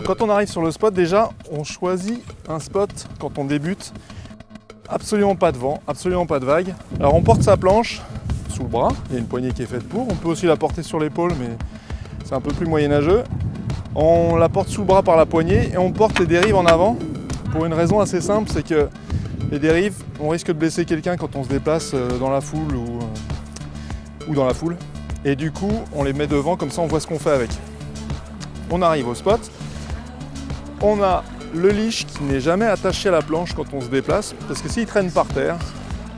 quand on arrive sur le spot, déjà, on choisit un spot quand on débute. Absolument pas de vent, absolument pas de vague. Alors on porte sa planche sous le bras, il y a une poignée qui est faite pour. On peut aussi la porter sur l'épaule, mais c'est un peu plus moyenâgeux. On la porte sous le bras par la poignée et on porte les dérives en avant pour une raison assez simple, c'est que les dérives, on risque de blesser quelqu'un quand on se déplace dans la foule ou dans la foule. Et du coup, on les met devant, comme ça on voit ce qu'on fait avec. On arrive au spot. On a le leash qui n'est jamais attaché à la planche quand on se déplace, parce que s'il traîne par terre,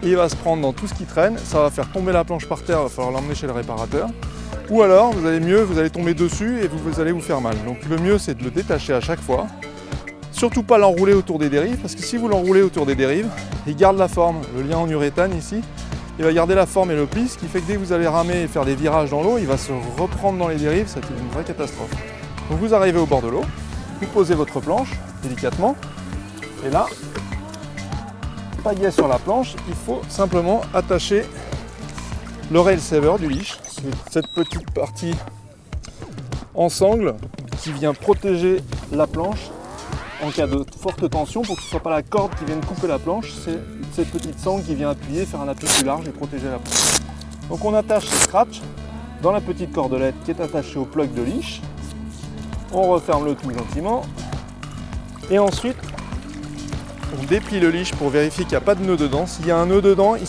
il va se prendre dans tout ce qui traîne, ça va faire tomber la planche par terre, il va falloir l'emmener chez le réparateur. Ou alors, vous allez tomber dessus et vous allez vous faire mal. Donc le mieux, c'est de le détacher à chaque fois. Surtout pas l'enrouler autour des dérives, parce que si vous l'enroulez autour des dérives, il garde la forme. Le lien en uréthane ici, il va garder la forme et le pli, ce qui fait que dès que vous allez ramer et faire des virages dans l'eau, il va se reprendre dans les dérives, c'est une vraie catastrophe. Donc vous arrivez au bord de l'eau, vous posez votre planche délicatement, et là, pagaie sur la planche, il faut simplement attacher le rail saver du leash, cette petite partie en sangle qui vient protéger la planche en cas de forte tension pour que ce ne soit pas la corde qui vienne couper la planche, c'est cette petite sangle qui vient appuyer, faire un appui plus large et protéger la planche. Donc on attache ce scratch dans la petite cordelette qui est attachée au plug de leash, on referme le tout gentiment et ensuite on déplie le leash pour vérifier qu'il n'y a pas de nœud dedans. S'il y a un nœud dedans, le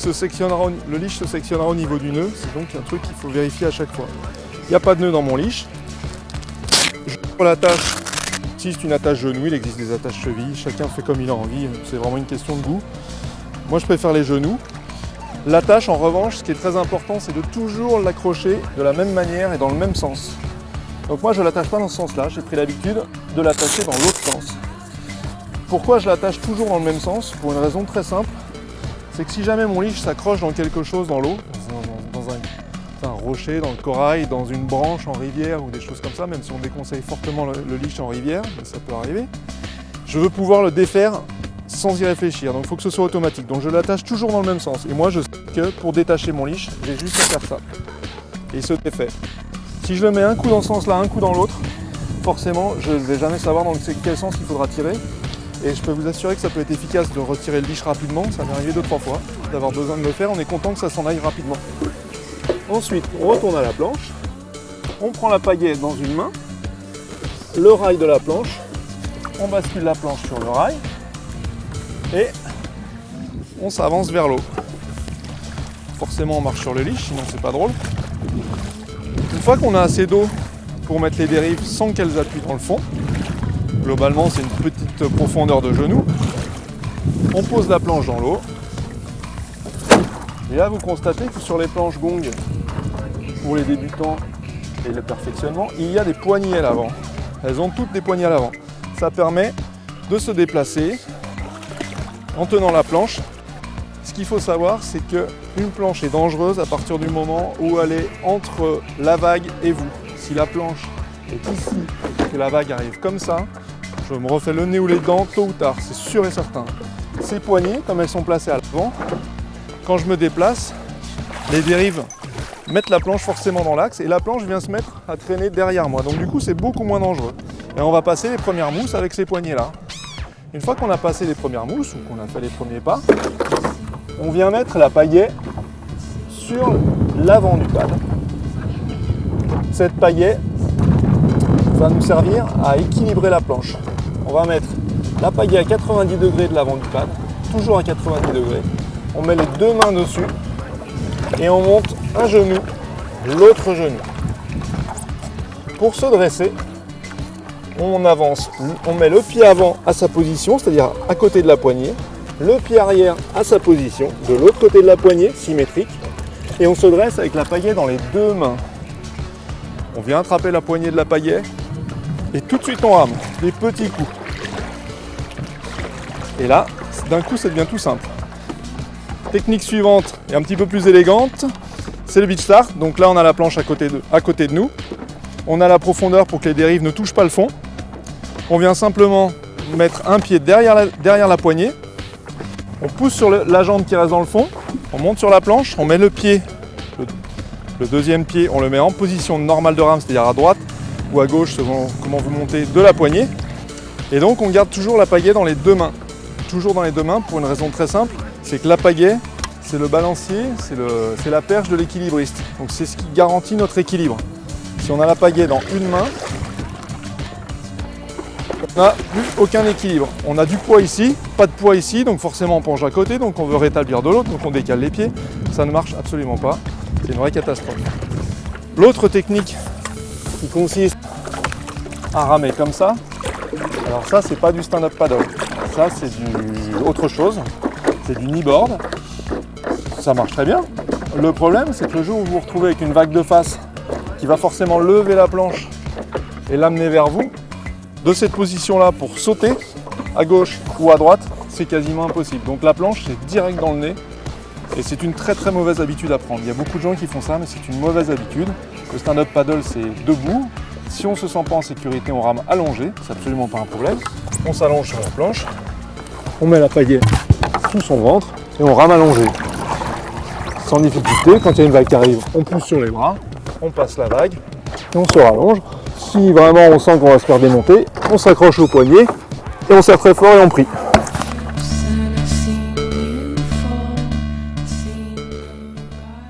leash se sectionnera au niveau du nœud, c'est donc un truc qu'il faut vérifier à chaque fois. Il n'y a pas de nœud dans mon leash. Je l'attache. Si c'est une attache genou, il existe des attaches chevilles, chacun fait comme il a envie, c'est vraiment une question de goût. Moi je préfère les genoux. L'attache en revanche, ce qui est très important, c'est de toujours l'accrocher de la même manière et dans le même sens. Donc moi je ne l'attache pas dans ce sens-là, j'ai pris l'habitude de l'attacher dans l'autre sens. Pourquoi je l'attache toujours dans le même sens? Pour une raison très simple, c'est que si jamais mon leash s'accroche dans quelque chose dans l'eau, dans un rocher, dans le corail, dans une branche en rivière ou des choses comme ça, même si on déconseille fortement le leash en rivière, mais ça peut arriver, je veux pouvoir le défaire sans y réfléchir, donc il faut que ce soit automatique. Donc je l'attache toujours dans le même sens. Et moi je sais que pour détacher mon leash, j'ai juste à faire ça. Et il se défait. Si je le mets un coup dans ce sens-là, un coup dans l'autre, forcément je ne vais jamais savoir dans quel sens il faudra tirer. Et je peux vous assurer que ça peut être efficace de retirer le leash rapidement, ça m'est arrivé 2-3 fois, d'avoir besoin de le faire, on est content que ça s'en aille rapidement. Ensuite, on retourne à la planche, on prend la pagaie dans une main, le rail de la planche, on bascule la planche sur le rail et on s'avance vers l'eau. Forcément on marche sur le leash, sinon c'est pas drôle. Une fois qu'on a assez d'eau pour mettre les dérives sans qu'elles appuient dans le fond, globalement c'est une petite profondeur de genou, on pose la planche dans l'eau. Et là vous constatez que sur les planches gong, pour les débutants et le perfectionnement, il y a des poignées à l'avant. Elles ont toutes des poignées à l'avant. Ça permet de se déplacer en tenant la planche. Ce qu'il faut savoir, c'est qu'une planche est dangereuse à partir du moment où elle est entre la vague et vous. Si la planche est ici, que la vague arrive comme ça, je me refais le nez ou les dents tôt ou tard, c'est sûr et certain. Ces poignées, comme elles sont placées à l'avant, quand je me déplace, les dérives mettent la planche forcément dans l'axe et la planche vient se mettre à traîner derrière moi. Donc du coup, c'est beaucoup moins dangereux. Et on va passer les premières mousses avec ces poignées-là. Une fois qu'on a passé les premières mousses ou qu'on a fait les premiers pas, on vient mettre la pagaie sur l'avant du pad. Cette pagaie va nous servir à équilibrer la planche. On va mettre la pagaie à 90 degrés de l'avant du pad, toujours à 90 degrés. On met les deux mains dessus et on monte un genou, l'autre genou. Pour se dresser, on avance, on met le pied avant à sa position, c'est-à-dire à côté de la poignée, le pied arrière à sa position, de l'autre côté de la poignée, symétrique, et on se dresse avec la pagaie dans les deux mains. On vient attraper la poignée de la pagaie et tout de suite on rame, des petits coups. Et là, d'un coup, ça devient tout simple. Technique suivante est un petit peu plus élégante, c'est le beach start. Donc là, on a la planche à côté de nous. On a la profondeur pour que les dérives ne touchent pas le fond. On vient simplement mettre un pied derrière la poignée. On pousse sur la jambe qui reste dans le fond. On monte sur la planche, on met le pied, le deuxième pied, on le met en position normale de rame, c'est-à-dire à droite ou à gauche, selon comment vous montez de la poignée. Et donc on garde toujours la pagaie dans les deux mains. Toujours dans les deux mains pour une raison très simple, c'est que la pagaie, c'est le balancier, c'est la perche de l'équilibriste. Donc c'est ce qui garantit notre équilibre. Si on a la pagaie dans une main, on n'a plus aucun équilibre. On a du poids ici, pas de poids ici, donc forcément on penche à côté, donc on veut rétablir de l'autre, donc on décale les pieds. Ça ne marche absolument pas. C'est une vraie catastrophe. L'autre technique qui consiste à ramer comme ça, alors ça c'est pas du stand-up paddle, ça c'est autre chose, c'est du kneeboard. Ça marche très bien. Le problème c'est que le jour où vous vous retrouvez avec une vague de face qui va forcément lever la planche et l'amener vers vous, de cette position-là pour sauter à gauche ou à droite, c'est quasiment impossible. Donc la planche, c'est direct dans le nez et c'est une très très mauvaise habitude à prendre. Il y a beaucoup de gens qui font ça, mais c'est une mauvaise habitude. Le stand-up paddle, c'est debout. Si on ne se sent pas en sécurité, on rame allongé, c'est absolument pas un problème. On s'allonge sur la planche, on met la pagaie sous son ventre et on rame allongé. Sans difficulté, quand il y a une vague qui arrive, on pousse sur les bras, on passe la vague et on se rallonge. Si vraiment on sent qu'on va se faire démonter, on s'accroche au poignet et on serre très fort et on prie.